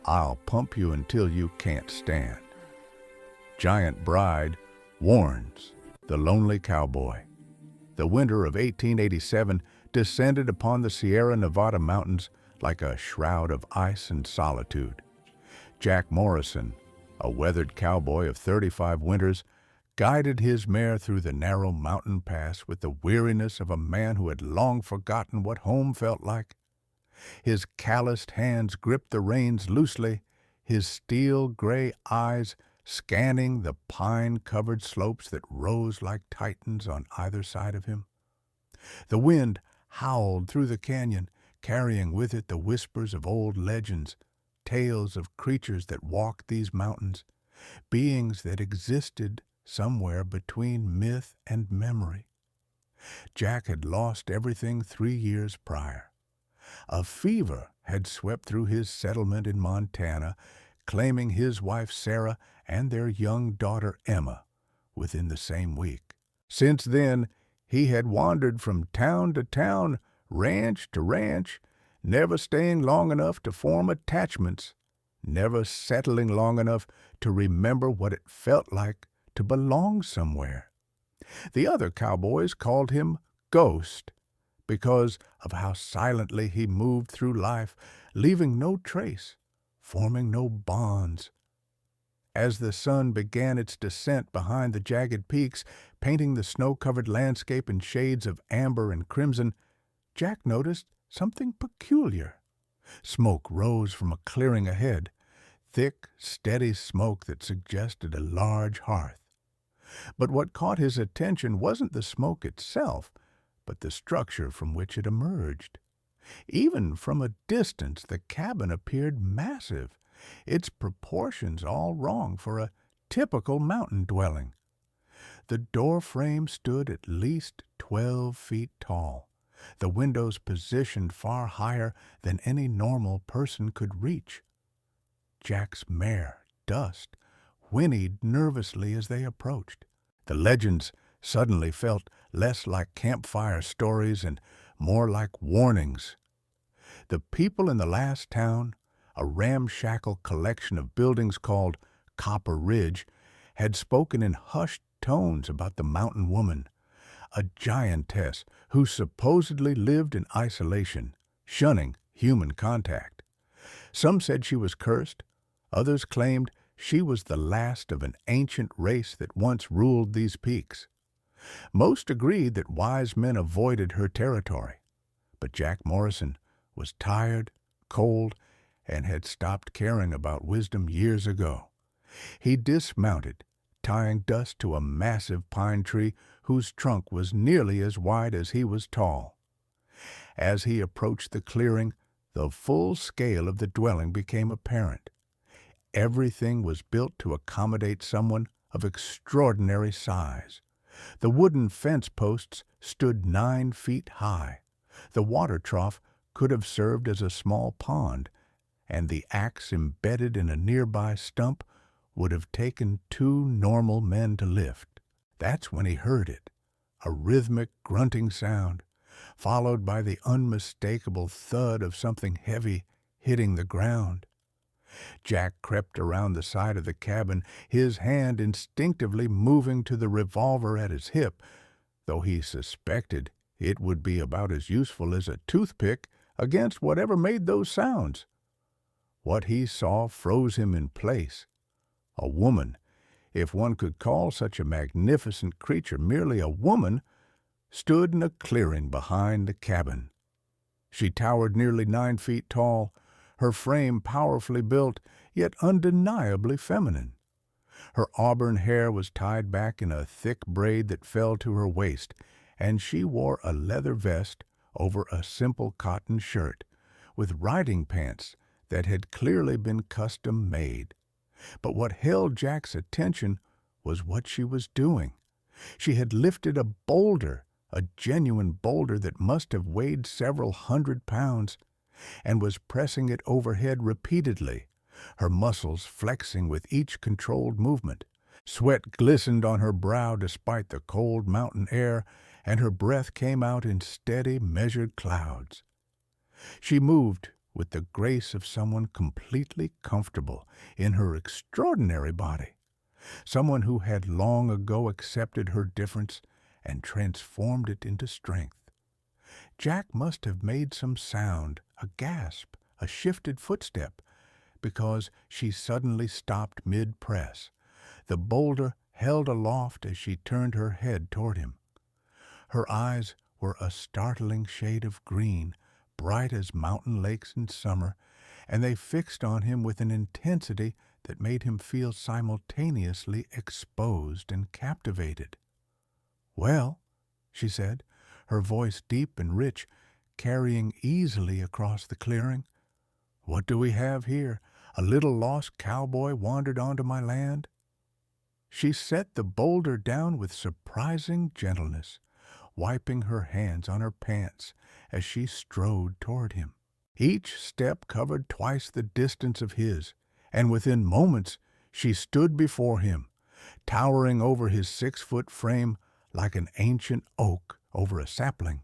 I'll pump you until you can't stand. Giant Bride warns the lonely cowboy. The winter of 1887 descended upon the Sierra Nevada mountains like a shroud of ice and solitude. Jack Morrison, a weathered cowboy of 35 winters, guided his mare through the narrow mountain pass with the weariness of a man who had long forgotten what home felt like. His calloused hands gripped the reins loosely, his steel-gray eyes scanning the pine-covered slopes that rose like titans on either side of him. The wind howled through the canyon, carrying with it the whispers of old legends, tales of creatures that walked these mountains, beings that existed somewhere between myth and memory. Jack had lost everything 3 years prior. A fever had swept through his settlement in Montana, claiming his wife Sarah and their young daughter Emma within the same week. Since then, he had wandered from town to town, ranch to ranch, never staying long enough to form attachments, never settling long enough to remember what it felt like to belong somewhere. The other cowboys called him Ghost because of how silently he moved through life, leaving no trace, forming no bonds. As the sun began its descent behind the jagged peaks, painting the snow-covered landscape in shades of amber and crimson, Jack noticed something peculiar. Smoke rose from a clearing ahead, thick, steady smoke that suggested a large hearth. But what caught his attention wasn't the smoke itself, but the structure from which it emerged. Even from a distance, the cabin appeared massive, its proportions all wrong for a typical mountain dwelling. The door frame stood at least 12 feet tall, the windows positioned far higher than any normal person could reach. Jack's mare, Dust, whinnied nervously as they approached. The legends suddenly felt less like campfire stories and more like warnings. The people in the last town, a ramshackle collection of buildings called Copper Ridge, had spoken in hushed tones about the mountain woman, a giantess who supposedly lived in isolation, shunning human contact. Some said she was cursed, others claimed she was the last of an ancient race that once ruled these peaks. Most agreed that wise men avoided her territory, but Jack Morrison was tired, cold, and had stopped caring about wisdom years ago. He dismounted, tying Dust to a massive pine tree whose trunk was nearly as wide as he was tall. As he approached the clearing, the full scale of the dwelling became apparent. Everything was built to accommodate someone of extraordinary size. The wooden fence posts stood 9 feet high. The water trough could have served as a small pond, and the axe embedded in a nearby stump would have taken 2 normal men to lift. That's when he heard it, a rhythmic grunting sound, followed by the unmistakable thud of something heavy hitting the ground. Jack crept around the side of the cabin, his hand instinctively moving to the revolver at his hip, though he suspected it would be about as useful as a toothpick against whatever made those sounds. What he saw froze him in place. A woman, if one could call such a magnificent creature merely a woman, stood in a clearing behind the cabin. She towered nearly 9 feet tall, her frame powerfully built, yet undeniably feminine. Her auburn hair was tied back in a thick braid that fell to her waist, and she wore a leather vest over a simple cotton shirt, with riding pants that had clearly been custom-made. But what held Jack's attention was what she was doing. She had lifted a boulder, a genuine boulder that must have weighed several 100 pounds, and was pressing it overhead repeatedly, her muscles flexing with each controlled movement. Sweat glistened on her brow despite the cold mountain air, and her breath came out in steady, measured clouds. She moved with the grace of someone completely comfortable in her extraordinary body, someone who had long ago accepted her difference and transformed it into strength. Jack must have made some sound, a gasp, a shifted footstep, because she suddenly stopped mid-press, the boulder held aloft as she turned her head toward him. Her eyes were a startling shade of green, bright as mountain lakes in summer, and they fixed on him with an intensity that made him feel simultaneously exposed and captivated. "Well," she said, her voice deep and rich, carrying easily across the clearing, "what do we have here? A little lost cowboy wandered onto my land?" She set the boulder down with surprising gentleness, wiping her hands on her pants as she strode toward him. Each step covered twice the distance of his, and within moments she stood before him, towering over his 6-foot frame like an ancient oak over a sapling.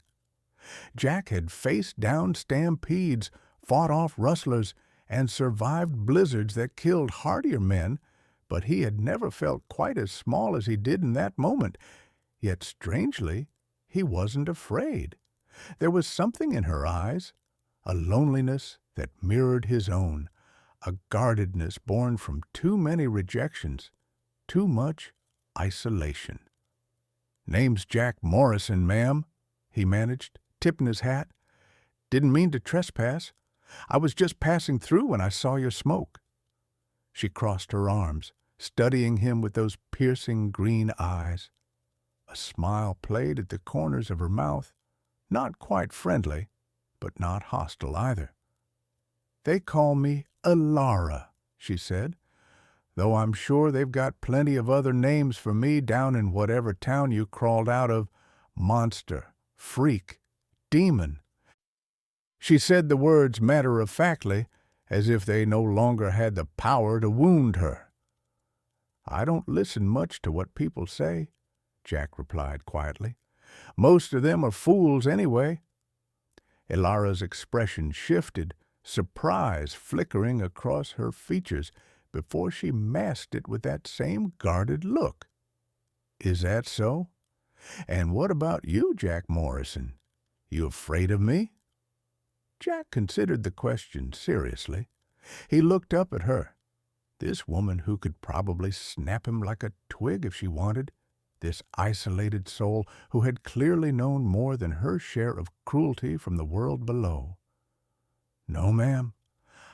Jack had faced down stampedes, fought off rustlers, and survived blizzards that killed hardier men, but he had never felt quite as small as he did in that moment. Yet, strangely, he wasn't afraid. There was something in her eyes, a loneliness that mirrored his own, a guardedness born from too many rejections, too much isolation. "Name's Jack Morrison, ma'am," he managed, tipping his hat. "Didn't mean to trespass. I was just passing through when I saw your smoke." She crossed her arms, studying him with those piercing green eyes. A smile played at the corners of her mouth, not quite friendly, but not hostile either. "They call me Elara," she said, "though I'm sure they've got plenty of other names for me down in whatever town you crawled out of. Monster, freak, demon." She said the words matter-of-factly, as if they no longer had the power to wound her. "I don't listen much to what people say," Jack replied quietly. "Most of them are fools anyway." Elara's expression shifted, surprise flickering across her features before she masked it with that same guarded look. "Is that so? And what about you, Jack Morrison? You afraid of me?" Jack considered the question seriously. He looked up at her. This woman who could probably snap him like a twig if she wanted, this isolated soul who had clearly known more than her share of cruelty from the world below. "No, ma'am,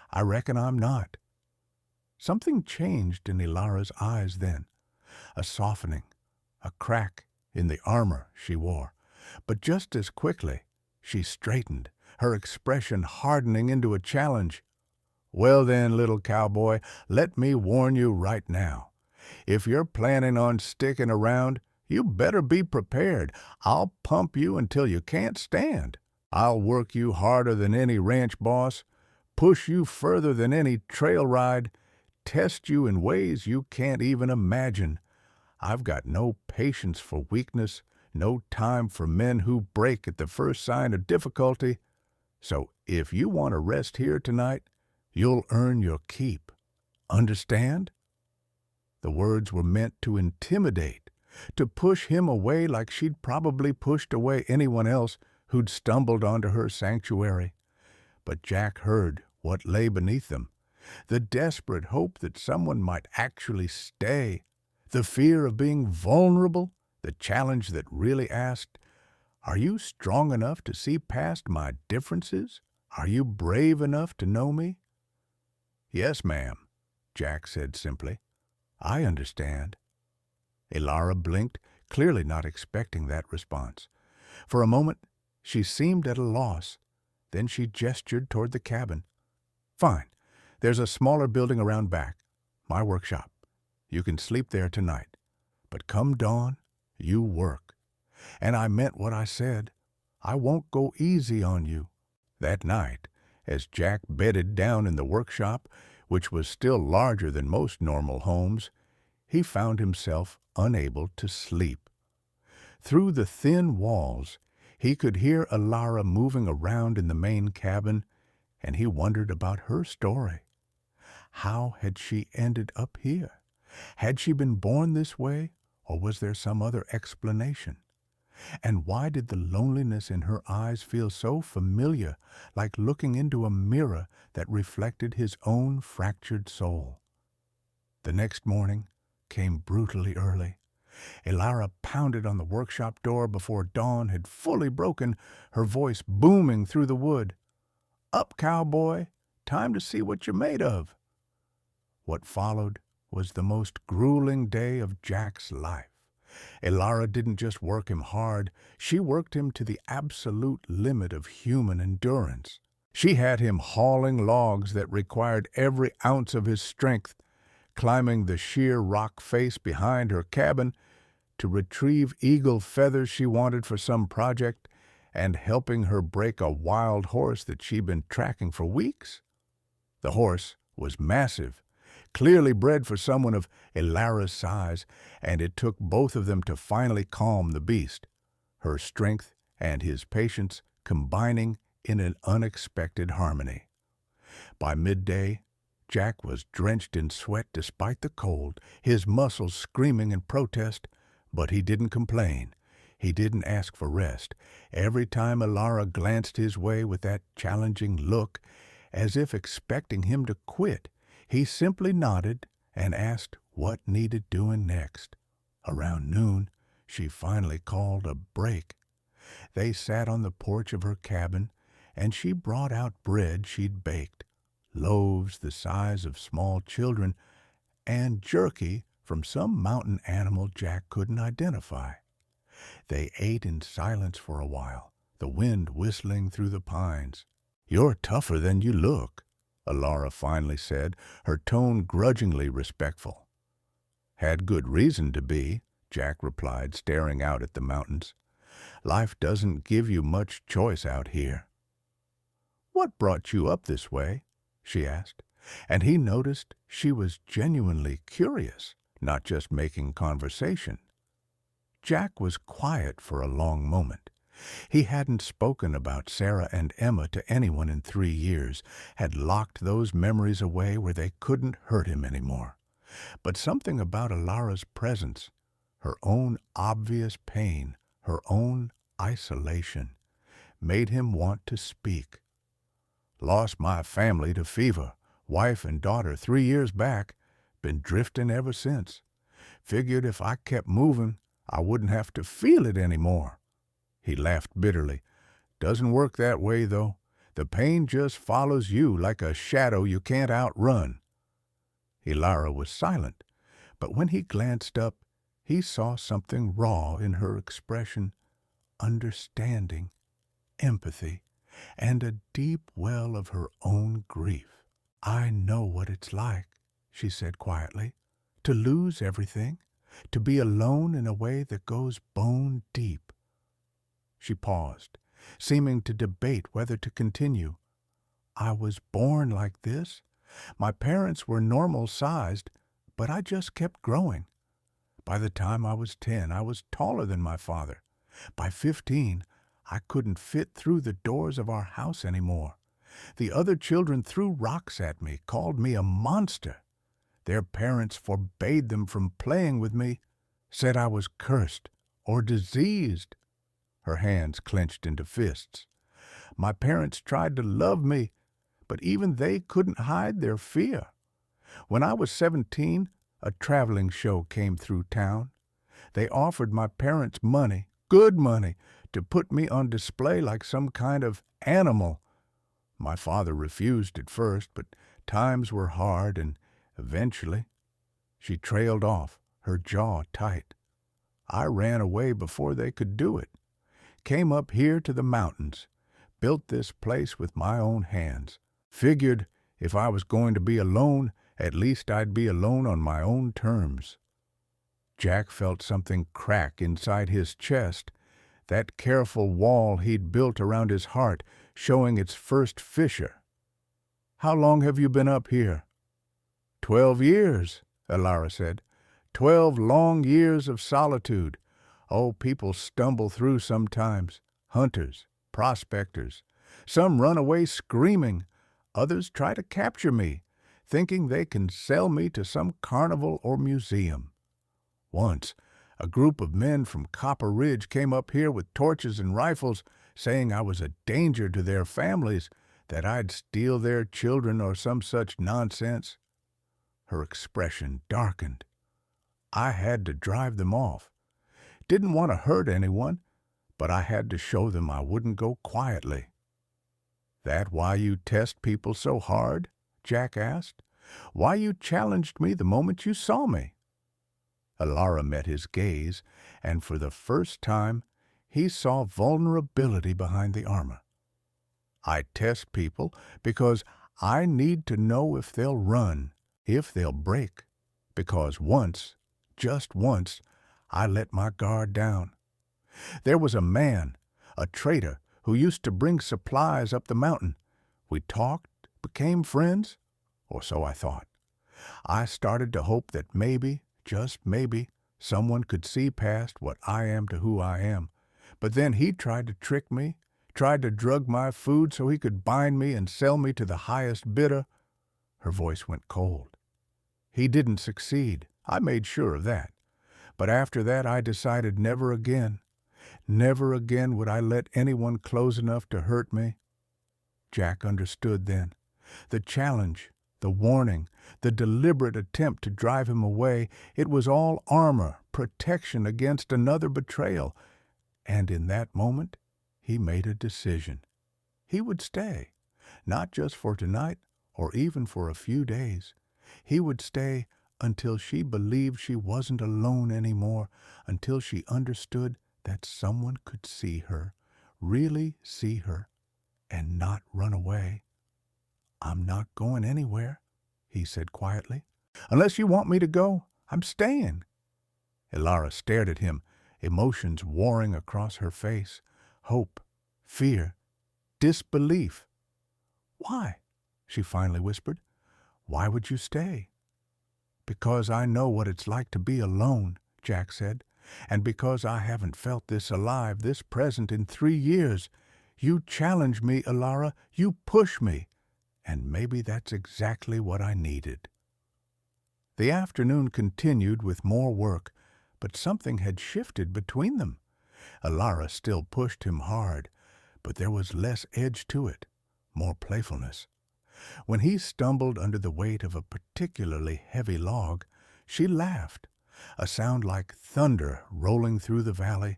I reckon I'm not." Something changed in Elara's eyes then, a softening, a crack in the armor she wore. But just as quickly, she straightened, her expression hardening into a challenge. "Well then, little cowboy, let me warn you right now. If you're planning on sticking around, you better be prepared. I'll pump you until you can't stand. I'll work you harder than any ranch boss, push you further than any trail ride, test you in ways you can't even imagine. I've got no patience for weakness, no time for men who break at the first sign of difficulty. So if you want to rest here tonight, you'll earn your keep. Understand?" The words were meant to intimidate, to push him away like she'd probably pushed away anyone else who'd stumbled onto her sanctuary. But Jack heard what lay beneath them, the desperate hope that someone might actually stay, the fear of being vulnerable, the challenge that really asked, "Are you strong enough to see past my differences? Are you brave enough to know me?" "Yes, ma'am," Jack said simply. "I understand." Elara blinked, clearly not expecting that response. For a moment, she seemed at a loss. Then she gestured toward the cabin. "Fine. There's a smaller building around back. My workshop. You can sleep there tonight. But come dawn, you work. And I meant what I said. I won't go easy on you." That night, as Jack bedded down in the workshop, which was still larger than most normal homes, he found himself unable to sleep. Through the thin walls, he could hear Elara moving around in the main cabin, and he wondered about her story. How had she ended up here? Had she been born this way, or was there some other explanation? And why did the loneliness in her eyes feel so familiar, like looking into a mirror that reflected his own fractured soul? The next morning came brutally early. Elara pounded on the workshop door before dawn had fully broken, her voice booming through the wood. "Up, cowboy! Time to see what you're made of!" What followed was the most grueling day of Jack's life. Elara didn't just work him hard, she worked him to the absolute limit of human endurance. She had him hauling logs that required every ounce of his strength, climbing the sheer rock face behind her cabin to retrieve eagle feathers she wanted for some project, and helping her break a wild horse that she'd been tracking for weeks. The horse was massive, clearly bred for someone of Elara's size, and it took both of them to finally calm the beast, her strength and his patience combining in an unexpected harmony. By midday, Jack was drenched in sweat despite the cold, his muscles screaming in protest, but he didn't complain. He didn't ask for rest. Every time Elara glanced his way with that challenging look, as if expecting him to quit, he simply nodded and asked what needed doing next. Around noon, she finally called a break. They sat on the porch of her cabin, and she brought out bread she'd baked, loaves the size of small children, and jerky from some mountain animal Jack couldn't identify. They ate in silence for a while, the wind whistling through the pines. "You're tougher than you look," Elara finally said, her tone grudgingly respectful. "Had good reason to be," Jack replied, staring out at the mountains. "Life doesn't give you much choice out here." "What brought you up this way?" she asked, and he noticed she was genuinely curious, not just making conversation. Jack was quiet for a long moment. He hadn't spoken about Sarah and Emma to anyone in 3 years, had locked those memories away where they couldn't hurt him anymore. But something about Elara's presence, her own obvious pain, her own isolation, made him want to speak. "Lost my family to fever, wife and daughter 3 years back, been drifting ever since. Figured if I kept moving, I wouldn't have to feel it anymore." He laughed bitterly. "Doesn't work that way, though. The pain just follows you like a shadow you can't outrun." Elara was silent, but when he glanced up, he saw something raw in her expression, understanding, empathy, and a deep well of her own grief. "I know what it's like," she said quietly, "to lose everything, to be alone in a way that goes bone deep." She paused, seeming to debate whether to continue. "I was born like this. My parents were normal-sized, but I just kept growing. By the time I was 10, I was taller than my father. By 15, I couldn't fit through the doors of our house anymore. The other children threw rocks at me, called me a monster. Their parents forbade them from playing with me, said I was cursed or diseased." Her hands clenched into fists. "My parents tried to love me, but even they couldn't hide their fear. When I was 17, a traveling show came through town. They offered my parents money, good money, to put me on display like some kind of animal. My father refused at first, but times were hard, and eventually—" She trailed off, her jaw tight. "I ran away before they could do it. Came up here to the mountains, built this place with my own hands. Figured if I was going to be alone, at least I'd be alone on my own terms." Jack felt something crack inside his chest, that careful wall he'd built around his heart showing its first fissure. "How long have you been up here?" 12 years, Elara said. 12 long years of solitude. Oh, people stumble through sometimes. Hunters, prospectors. Some run away screaming. Others try to capture me, thinking they can sell me to some carnival or museum. Once, a group of men from Copper Ridge came up here with torches and rifles, saying I was a danger to their families, that I'd steal their children or some such nonsense. Her expression darkened. I had to drive them off. Didn't want to hurt anyone, but I had to show them I wouldn't go quietly. "That why you test people so hard?" Jack asked. "Why you challenged me the moment you saw me?" Elara met his gaze, and for the first time he saw vulnerability behind the armor. "I test people because I need to know if they'll run, if they'll break, because once, just once, I let my guard down. There was a man, a trader, who used to bring supplies up the mountain. We talked, became friends, or so I thought. I started to hope that maybe, just maybe, someone could see past what I am to who I am. But then he tried to trick me, tried to drug my food so he could bind me and sell me to the highest bidder." Her voice went cold. "He didn't succeed. I made sure of that. But after that I decided never again would I let anyone close enough to hurt me." Jack understood then. The challenge, the warning, the deliberate attempt to drive him away, it was all armor, protection against another betrayal. And in that moment, he made a decision. He would stay, not just for tonight or even for a few days. He would stay until she believed she wasn't alone anymore, until she understood that someone could see her, really see her, and not run away. "I'm not going anywhere," he said quietly. "Unless you want me to go, I'm staying." Elara stared at him, emotions warring across her face. Hope, fear, disbelief. "Why?" she finally whispered. "Why would you stay?" "Because I know what it's like to be alone," Jack said. "And because I haven't felt this alive, this present in 3 years. You challenge me, Elara. You push me. And maybe that's exactly what I needed." The afternoon continued with more work, but something had shifted between them. Elara still pushed him hard, but there was less edge to it, more playfulness. When he stumbled under the weight of a particularly heavy log, she laughed, a sound like thunder rolling through the valley,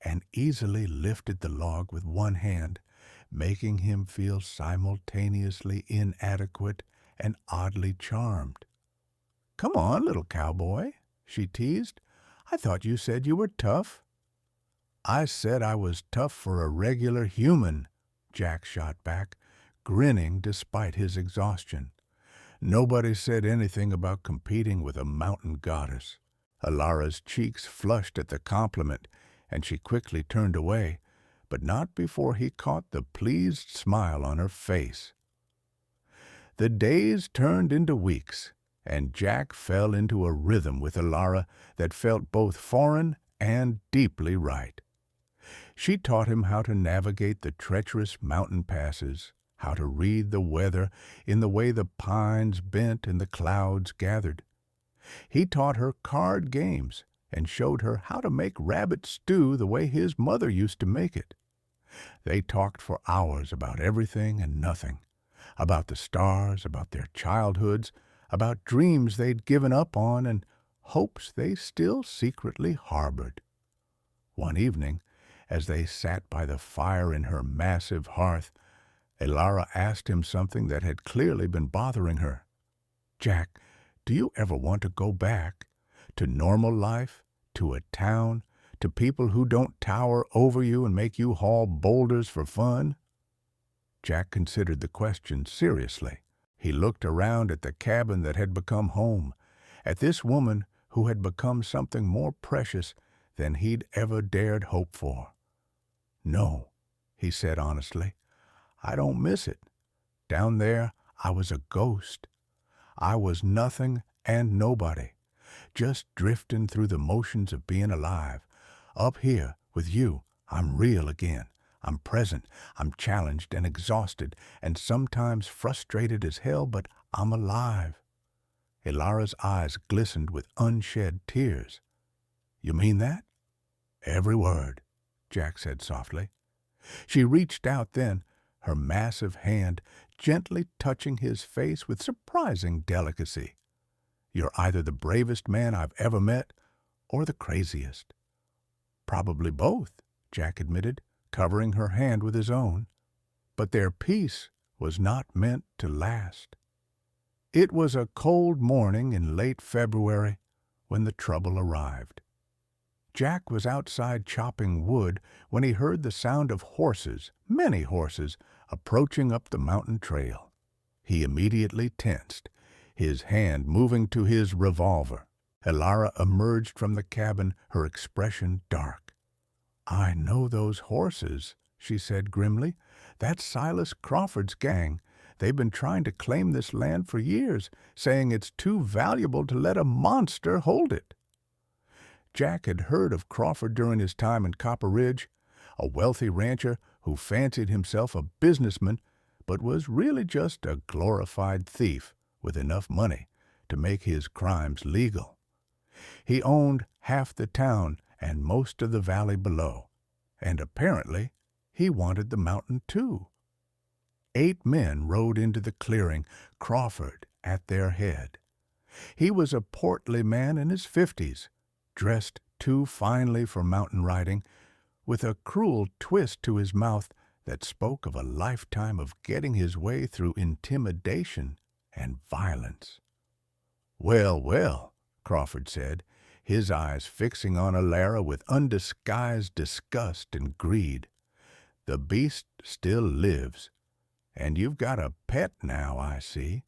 and easily lifted the log with one hand, making him feel simultaneously inadequate and oddly charmed. "Come on, little cowboy," she teased. "I thought you said you were tough." "I said I was tough for a regular human," Jack shot back, grinning despite his exhaustion. "Nobody said anything about competing with a mountain goddess." Elara's cheeks flushed at the compliment, and she quickly turned away, but not before he caught the pleased smile on her face. The days turned into weeks, and Jack fell into a rhythm with Elara that felt both foreign and deeply right. She taught him how to navigate the treacherous mountain passes, how to read the weather in the way the pines bent and the clouds gathered. He taught her card games and showed her how to make rabbit stew the way his mother used to make it. They talked for hours about everything and nothing, about the stars, about their childhoods, about dreams they'd given up on and hopes they still secretly harbored. One evening, as they sat by the fire in her massive hearth, Elara asked him something that had clearly been bothering her. "Jack, do you ever want to go back to normal life, to a town, to people who don't tower over you and make you haul boulders for fun?" Jack considered the question seriously. He looked around at the cabin that had become home, at this woman who had become something more precious than he'd ever dared hope for. "No," he said honestly, "I don't miss it. Down there, I was a ghost. I was nothing and nobody, just drifting through the motions of being alive. Up here, with you, I'm real again. I'm present, I'm challenged and exhausted, and sometimes frustrated as hell, but I'm alive." Elara's eyes glistened with unshed tears. "You mean that?" "Every word," Jack said softly. She reached out then, her massive hand gently touching his face with surprising delicacy. "You're either the bravest man I've ever met or the craziest." "Probably both," Jack admitted, covering her hand with his own. But their peace was not meant to last. It was a cold morning in late February when the trouble arrived. Jack was outside chopping wood when he heard the sound of horses, many horses, approaching up the mountain trail. He immediately tensed, his hand moving to his revolver. Elara emerged from the cabin, her expression dark. "I know those horses," she said grimly. "That's Silas Crawford's gang. They've been trying to claim this land for years, saying it's too valuable to let a monster hold it." Jack had heard of Crawford during his time in Copper Ridge, a wealthy rancher who fancied himself a businessman but was really just a glorified thief with enough money to make his crimes legal. He owned half the town and most of the valley below, and apparently he wanted the mountain too. 8 men rode into the clearing, Crawford at their head. He was a portly man in his 50s, dressed too finely for mountain riding, with a cruel twist to his mouth that spoke of a lifetime of getting his way through intimidation and violence. "Well, well," Crawford said, his eyes fixing on Elara with undisguised disgust and greed. "The beast still lives, and you've got a pet now, I see."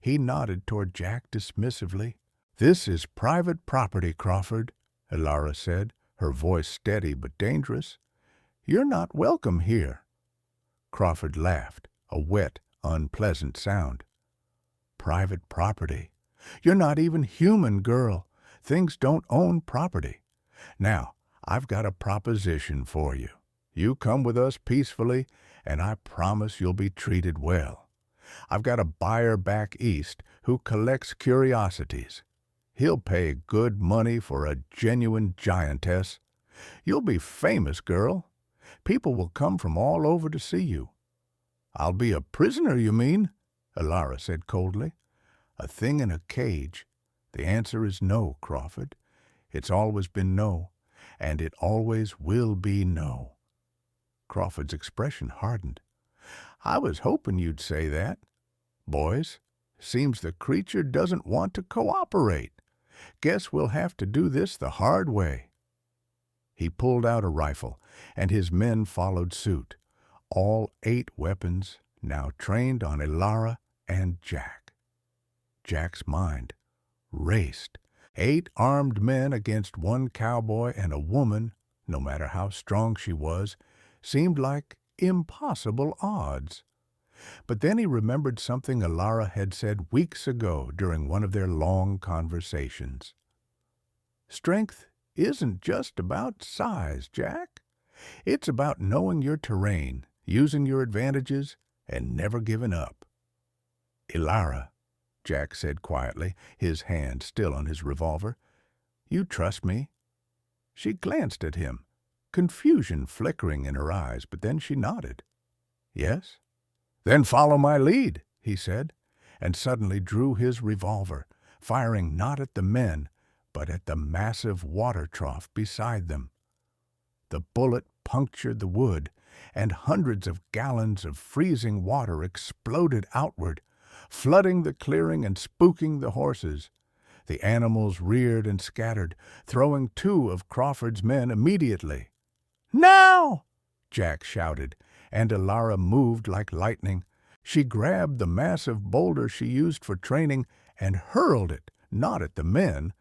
He nodded toward Jack dismissively. "This is private property, Crawford," Elara said, her voice steady but dangerous. "You're not welcome here." Crawford laughed, a wet, unpleasant sound. "Private property? You're not even human, girl. Things don't own property. Now, I've got a proposition for you. You come with us peacefully, and I promise you'll be treated well. I've got a buyer back east who collects curiosities. He'll pay good money for a genuine giantess. You'll be famous, girl. People will come from all over to see you." "I'll be a prisoner, you mean?" Elara said coldly. "A thing in a cage. The answer is no, Crawford. It's always been no, and it always will be no." Crawford's expression hardened. "I was hoping you'd say that. Boys, seems the creature doesn't want to cooperate. Guess we'll have to do this the hard way." He pulled out a rifle, and his men followed suit, all 8 weapons now trained on Elara and Jack. Jack's mind raced. 8 armed men against 1 cowboy and a woman, no matter how strong she was, seemed like impossible odds. But then he remembered something Elara had said weeks ago during one of their long conversations. "Strength isn't just about size, Jack. It's about knowing your terrain, using your advantages, and never giving up." "Elara," Jack said quietly, his hand still on his revolver, "you trust me?" She glanced at him, confusion flickering in her eyes, but then she nodded. "Yes?" "Then follow my lead," he said, and suddenly drew his revolver, firing not at the men, but at the massive water trough beside them. The bullet punctured the wood, and hundreds of gallons of freezing water exploded outward, flooding the clearing and spooking the horses. The animals reared and scattered, throwing 2 of Crawford's men immediately. "Now!" Jack shouted, and Elara moved like lightning. She grabbed the massive boulder she used for training and hurled it, not at the men,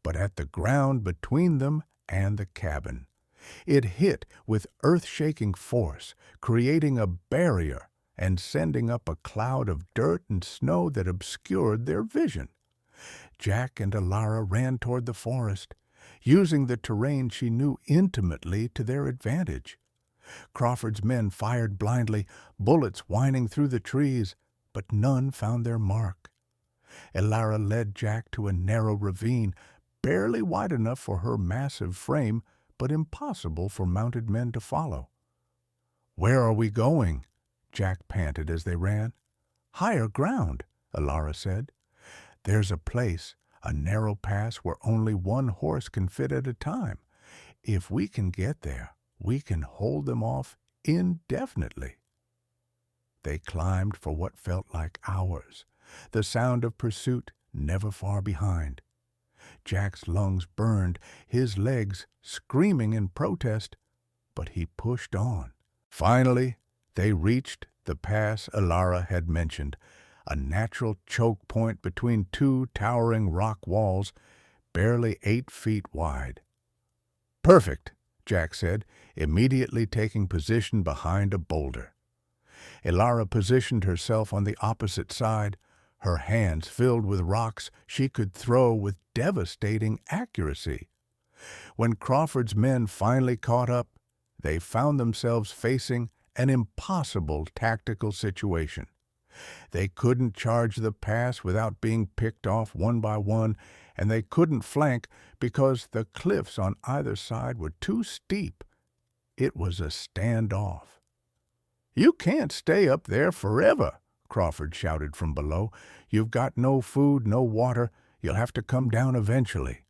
but at the ground between them and the cabin. It hit with earth-shaking force, creating a barrier and sending up a cloud of dirt and snow that obscured their vision. Jack and Elara ran toward the forest, using the terrain she knew intimately to their advantage. Crawford's men fired blindly, bullets whining through the trees, but none found their mark. Elara led Jack to a narrow ravine, barely wide enough for her massive frame, but impossible for mounted men to follow. "Where are we going?" Jack panted as they ran. "Higher ground," Elara said. "There's a place, a narrow pass where only one horse can fit at a time. If we can get there, we can hold them off indefinitely." They climbed for what felt like hours, the sound of pursuit never far behind. Jack's lungs burned, his legs screaming in protest, but he pushed on. Finally, they reached the pass Elara had mentioned, a natural choke point between two towering rock walls, barely 8 feet wide. "Perfect," Jack said, immediately taking position behind a boulder. Elara positioned herself on the opposite side, her hands filled with rocks she could throw with devastating accuracy. When Crawford's men finally caught up, they found themselves facing an impossible tactical situation. They couldn't charge the pass without being picked off one by one, and they couldn't flank because the cliffs on either side were too steep. It was a standoff. "You can't stay up there forever," Crawford shouted from below. "You've got no food, no water. You'll have to come down eventually."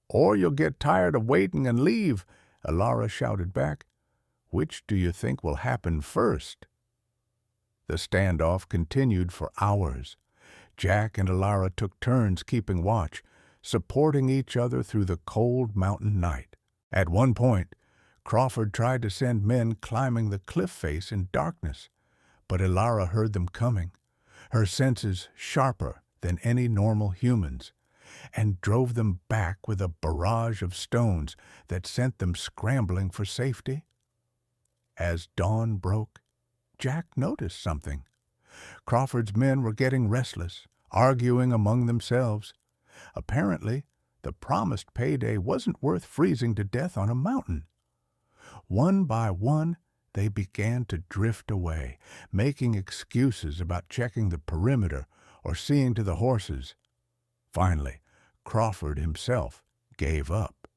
"Or you'll get tired of waiting and leave," Elara shouted back. "Which do you think will happen first?" The standoff continued for hours. Jack and Elara took turns keeping watch, supporting each other through the cold mountain night. At one point, Crawford tried to send men climbing the cliff face in darkness, but Elara heard them coming, her senses sharper than any normal human's, and drove them back with a barrage of stones that sent them scrambling for safety. As dawn broke, Jack noticed something. Crawford's men were getting restless, arguing among themselves. Apparently, the promised payday wasn't worth freezing to death on a mountain. One by one, they began to drift away, making excuses about checking the perimeter or seeing to the horses. Finally, Crawford himself gave up.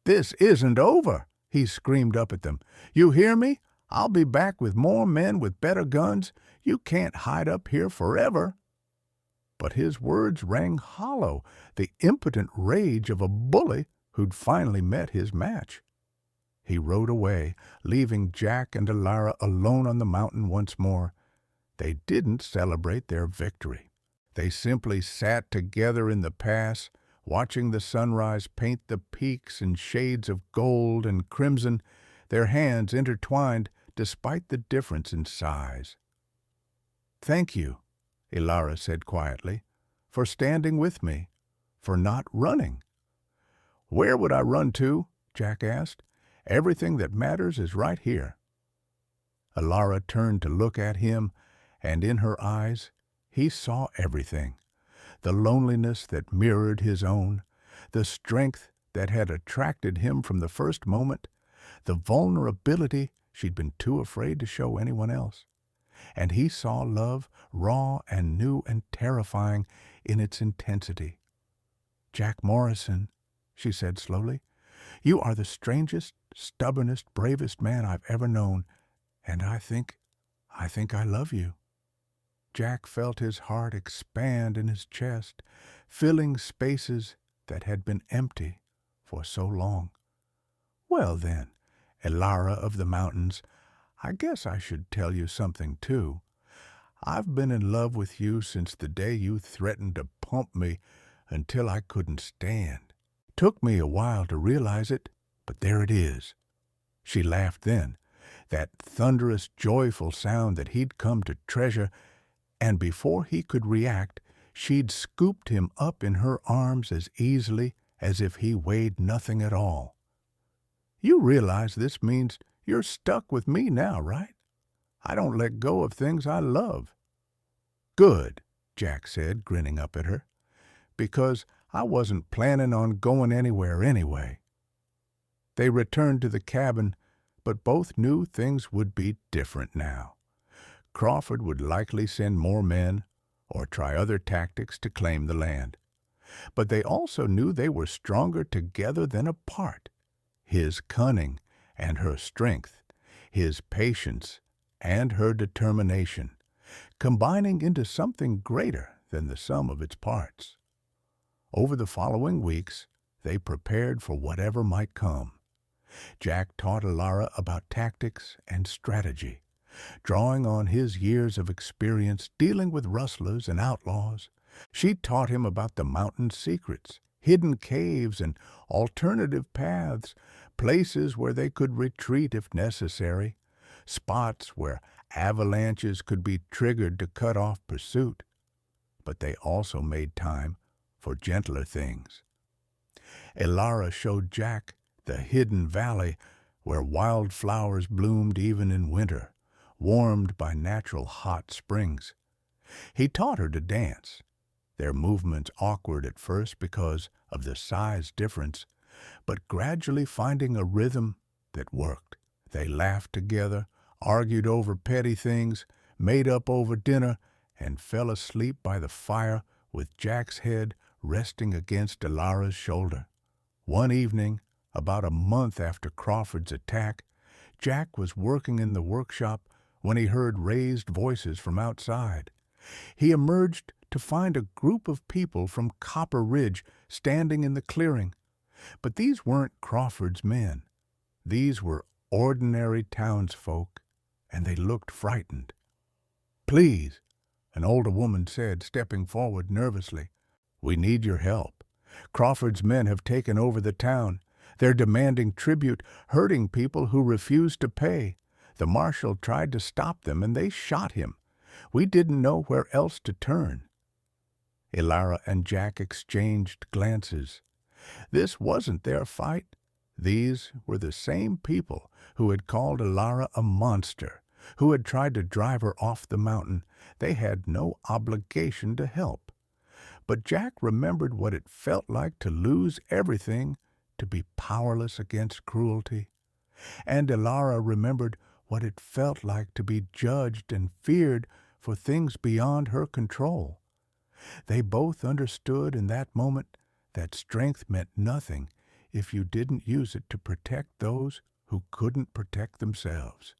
"This isn't over," he screamed up at them. "You hear me? I'll be back with more men with better guns. You can't hide up here forever." But his words rang hollow, the impotent rage of a bully who'd finally met his match. He rode away, leaving Jack and Elara alone on the mountain once more. They didn't celebrate their victory. They simply sat together in the pass, watching the sunrise paint the peaks in shades of gold and crimson, their hands intertwined despite the difference in size. "Thank you," Elara said quietly, "for standing with me, for not running." "Where would I run to?" Jack asked. "Everything that matters is right here." Elara turned to look at him, and in her eyes he saw everything. The loneliness that mirrored his own, the strength that had attracted him from the first moment, the vulnerability she'd been too afraid to show anyone else. And he saw love, raw and new and terrifying in its intensity. "Jack Morrison," she said slowly, "you are the strangest, stubbornest, bravest man I've ever known, and I think I love you." Jack felt his heart expand in his chest, filling spaces that had been empty for so long. "Well then, Elara of the mountains, I guess I should tell you something too. I've been in love with you since the day you threatened to pump me until I couldn't stand. Took me a while to realize it, but there it is." She laughed then, that thunderous, joyful sound that he'd come to treasure, and before he could react, she'd scooped him up in her arms as easily as if he weighed nothing at all. "You realize this means you're stuck with me now, right? I don't let go of things I love." "Good," Jack said, grinning up at her, "because I wasn't planning on going anywhere anyway." They returned to the cabin, but both knew things would be different now. Crawford would likely send more men or try other tactics to claim the land. But they also knew they were stronger together than apart. His cunning and her strength, his patience and her determination, combining into something greater than the sum of its parts. Over the following weeks, they prepared for whatever might come. Jack taught Elara about tactics and strategy, drawing on his years of experience dealing with rustlers and outlaws. She taught him about the mountain secrets, hidden caves and alternative paths, places where they could retreat if necessary, spots where avalanches could be triggered to cut off pursuit. But they also made time for gentler things. Elara showed Jack the hidden valley where wildflowers bloomed even in winter, warmed by natural hot springs. He taught her to dance, their movements awkward at first because of the size difference, but gradually finding a rhythm that worked. They laughed together, argued over petty things, made up over dinner, and fell asleep by the fire with Jack's head resting against Elara's shoulder. One evening, about a month after Crawford's attack, Jack was working in the workshop when he heard raised voices from outside. He emerged to find a group of people from Copper Ridge standing in the clearing. But these weren't Crawford's men. These were ordinary townsfolk, and they looked frightened. "Please," an older woman said, stepping forward nervously, "we need your help. Crawford's men have taken over the town. They're demanding tribute, hurting people who refuse to pay. The marshal tried to stop them, and they shot him. We didn't know where else to turn." Elara and Jack exchanged glances. This wasn't their fight. These were the same people who had called Elara a monster, who had tried to drive her off the mountain. They had no obligation to help. But Jack remembered what it felt like to lose everything, to be powerless against cruelty. And Elara remembered what it felt like to be judged and feared for things beyond her control. They both understood in that moment that strength meant nothing if you didn't use it to protect those who couldn't protect themselves.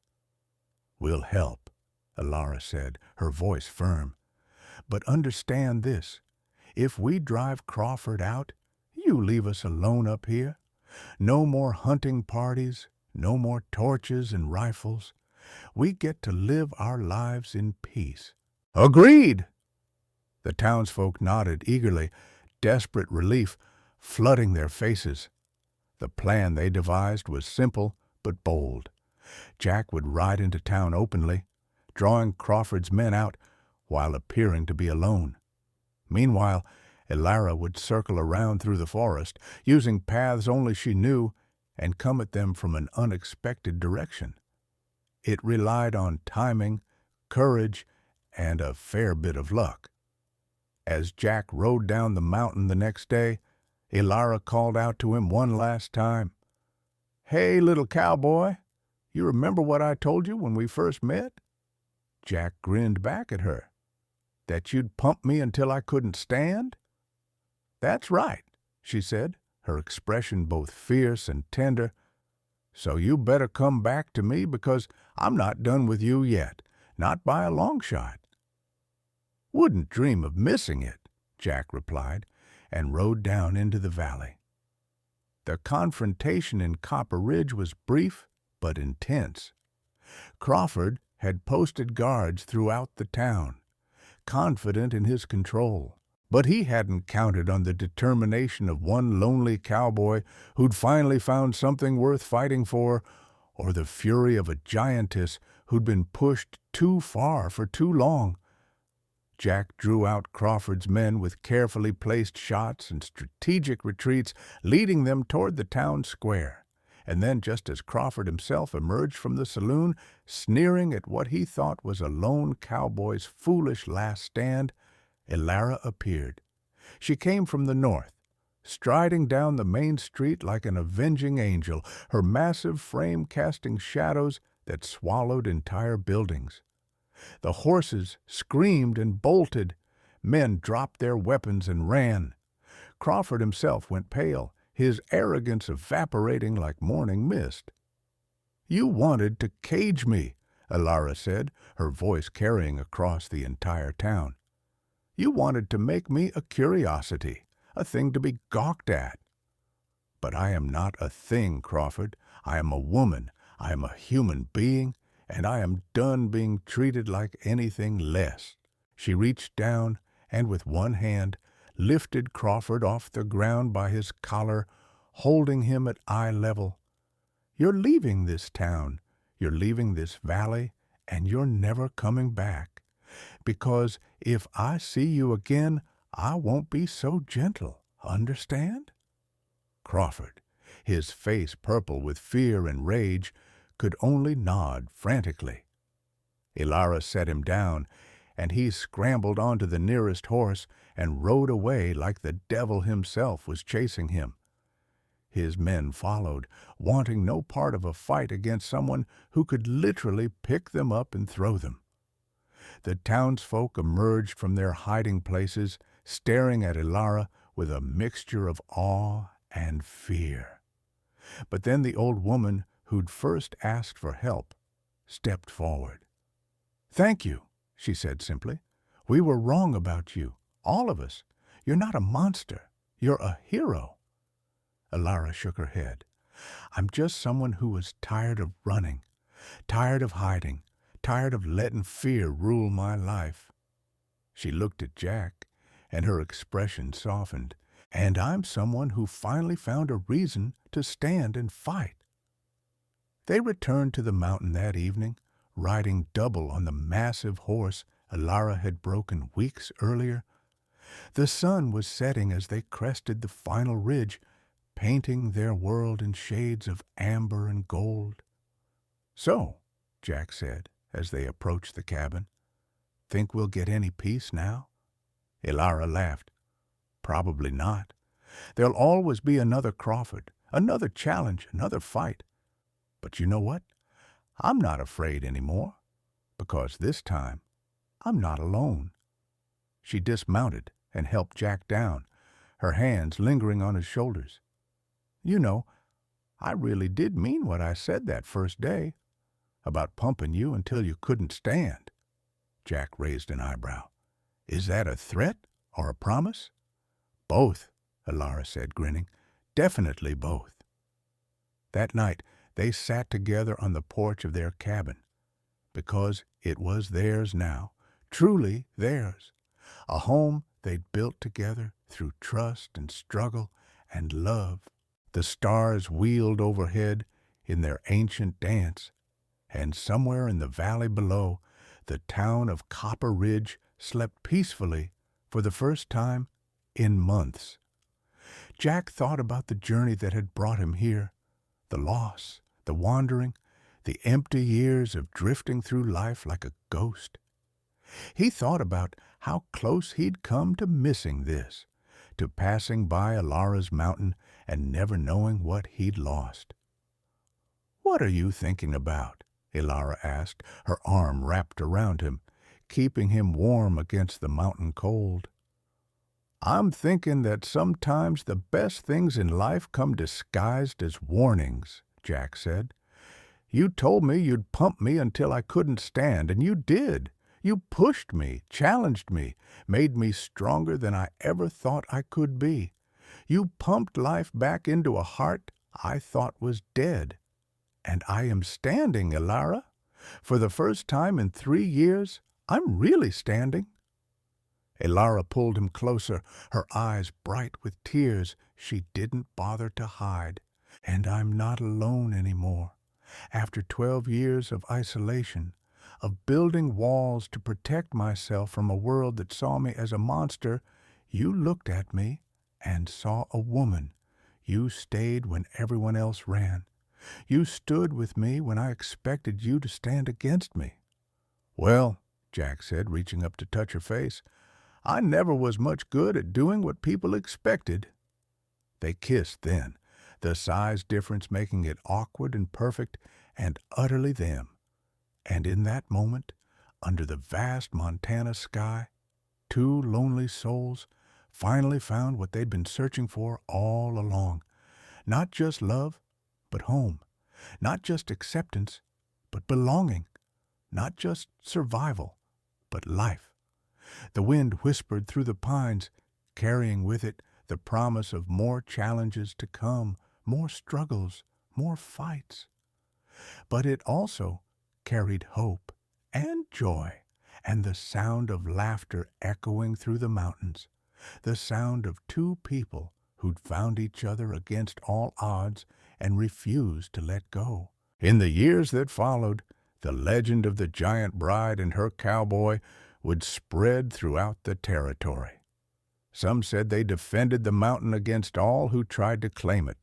"We'll help," Elara said, her voice firm. "But understand this. If we drive Crawford out, you leave us alone up here. No more hunting parties, no more torches and rifles. We get to live our lives in peace." "Agreed!" The townsfolk nodded eagerly, desperate relief flooding their faces. The plan they devised was simple but bold. Jack would ride into town openly, drawing Crawford's men out while appearing to be alone. Meanwhile, Elara would circle around through the forest, using paths only she knew, and come at them from an unexpected direction. It relied on timing, courage, and a fair bit of luck. As Jack rode down the mountain the next day, Elara called out to him one last time. "Hey, little cowboy, you remember what I told you when we first met?" Jack grinned back at her. "That you'd pump me until I couldn't stand?" "That's right," she said, her expression both fierce and tender. "So you better come back to me because I'm not done with you yet, not by a long shot." "Wouldn't dream of missing it," Jack replied, and rode down into the valley. The confrontation in Copper Ridge was brief but intense. Crawford had posted guards throughout the town, confident in his control. But he hadn't counted on the determination of one lonely cowboy who'd finally found something worth fighting for, or the fury of a giantess who'd been pushed too far for too long. Jack drew out Crawford's men with carefully placed shots and strategic retreats, leading them toward the town square. And then, just as Crawford himself emerged from the saloon, sneering at what he thought was a lone cowboy's foolish last stand, Elara appeared. She came from the north, striding down the main street like an avenging angel, her massive frame casting shadows that swallowed entire buildings. The horses screamed and bolted. Men dropped their weapons and ran. Crawford himself went pale, his arrogance evaporating like morning mist. "You wanted to cage me," Elara said, her voice carrying across the entire town. "You wanted to make me a curiosity, a thing to be gawked at." "But I am not a thing, Crawford. I am a woman. I am a human being, and I am done being treated like anything less." She reached down and with one hand lifted Crawford off the ground by his collar, holding him at eye level. "You're leaving this town, you're leaving this valley, and you're never coming back. Because if I see you again, I won't be so gentle. Understand?" Crawford, his face purple with fear and rage, could only nod frantically. Elara set him down, and he scrambled onto the nearest horse and rode away like the devil himself was chasing him. His men followed, wanting no part of a fight against someone who could literally pick them up and throw them. The townsfolk emerged from their hiding places, staring at Elara with a mixture of awe and fear. But then the old woman who'd first asked for help stepped forward. "Thank you," she said simply. "We were wrong about you, all of us. You're not a monster. You're a hero." Elara shook her head. "I'm just someone who was tired of running, tired of hiding, tired of letting fear rule my life." She looked at Jack, and her expression softened. "And I'm someone who finally found a reason to stand and fight." They returned to the mountain that evening, riding double on the massive horse Elara had broken weeks earlier. The sun was setting as they crested the final ridge, painting their world in shades of amber and gold. "So," Jack said, as they approached the cabin, "think we'll get any peace now?" Elara laughed. "Probably not. There'll always be another Crawford, another challenge, another fight. But you know what? I'm not afraid anymore, because this time I'm not alone." She dismounted and helped Jack down, her hands lingering on his shoulders. "You know, I really did mean what I said that first day, about pumping you until you couldn't stand." Jack raised an eyebrow. "Is that a threat or a promise?" "Both," Elara said, grinning. "Definitely both." That night they sat together on the porch of their cabin, because it was theirs now, truly theirs, a home they'd built together through trust and struggle and love. The stars wheeled overhead in their ancient dance, and somewhere in the valley below, the town of Copper Ridge slept peacefully for the first time in months. Jack thought about the journey that had brought him here, the loss, the wandering, the empty years of drifting through life like a ghost. He thought about how close he'd come to missing this, to passing by Elara's mountain and never knowing what he'd lost. "What are you thinking about?" Elara asked, her arm wrapped around him, keeping him warm against the mountain cold. "I'm thinking that sometimes the best things in life come disguised as warnings," Jack said. "You told me you'd pump me until I couldn't stand, and you did. You pushed me, challenged me, made me stronger than I ever thought I could be. You pumped life back into a heart I thought was dead. And I am standing, Elara. For the first time in 3 years, I'm really standing." Elara pulled him closer, her eyes bright with tears she didn't bother to hide. "And I'm not alone anymore. After 12 years of isolation, of building walls to protect myself from a world that saw me as a monster, you looked at me and saw a woman. You stayed when everyone else ran. You stood with me when I expected you to stand against me." "Well," Jack said, reaching up to touch her face, "I never was much good at doing what people expected." They kissed then, the size difference making it awkward and perfect and utterly them. And in that moment, under the vast Montana sky, two lonely souls finally found what they'd been searching for all along. Not just love, but home. Not just acceptance, but belonging. Not just survival, but life. The wind whispered through the pines, carrying with it the promise of more challenges to come, more struggles, more fights. But it also carried hope and joy and the sound of laughter echoing through the mountains, the sound of two people who'd found each other against all odds and refused to let go. In the years that followed, the legend of the giant bride and her cowboy would spread throughout the territory. Some said they defended the mountain against all who tried to claim it.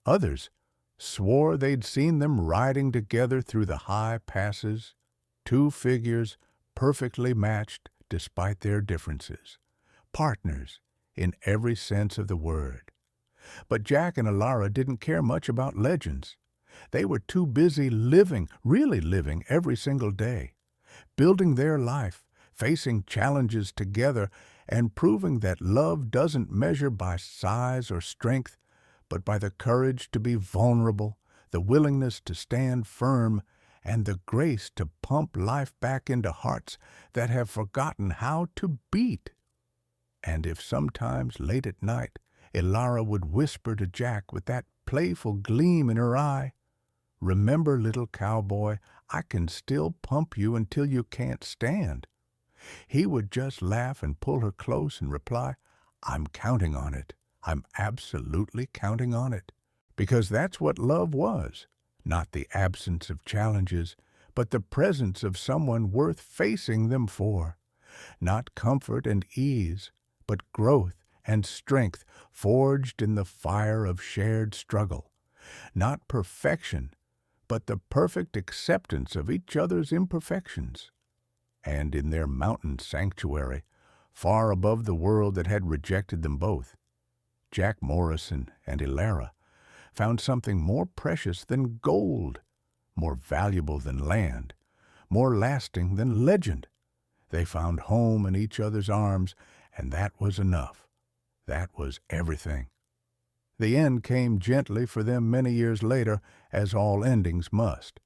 Others swore they'd seen them riding together through the high passes, two figures perfectly matched despite their differences, partners in every sense of the word. But Jack and Elara didn't care much about legends. They were too busy living, really living every single day, building their life, facing challenges together, and proving that love doesn't measure by size or strength, but by the courage to be vulnerable, the willingness to stand firm, and the grace to pump life back into hearts that have forgotten how to beat. And if sometimes late at night Elara would whisper to Jack with that playful gleam in her eye, "Remember, little cowboy, I can still pump you until you can't stand," he would just laugh and pull her close and reply, "I'm counting on it. I'm absolutely counting on it." Because that's what love was, not the absence of challenges, but the presence of someone worth facing them for. Not comfort and ease, but growth and strength forged in the fire of shared struggle. Not perfection, but the perfect acceptance of each other's imperfections. And in their mountain sanctuary, far above the world that had rejected them both, Jack Morrison and Elara found something more precious than gold, more valuable than land, more lasting than legend. They found home in each other's arms, and that was enough. That was everything. The end came gently for them many years later, as all endings must.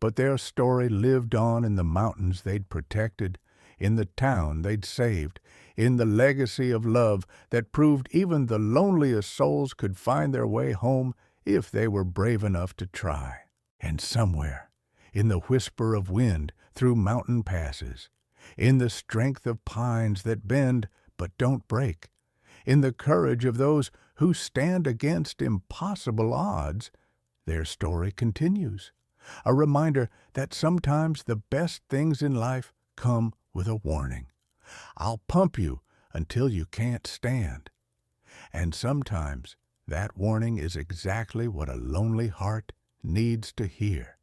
But their story lived on in the mountains they'd protected, in the town they'd saved, in the legacy of love that proved even the loneliest souls could find their way home if they were brave enough to try. And somewhere, in the whisper of wind through mountain passes, in the strength of pines that bend but don't break, in the courage of those who stand against impossible odds, their story continues. A reminder that sometimes the best things in life come with a warning. I'll pump you until you can't stand. And sometimes that warning is exactly what a lonely heart needs to hear.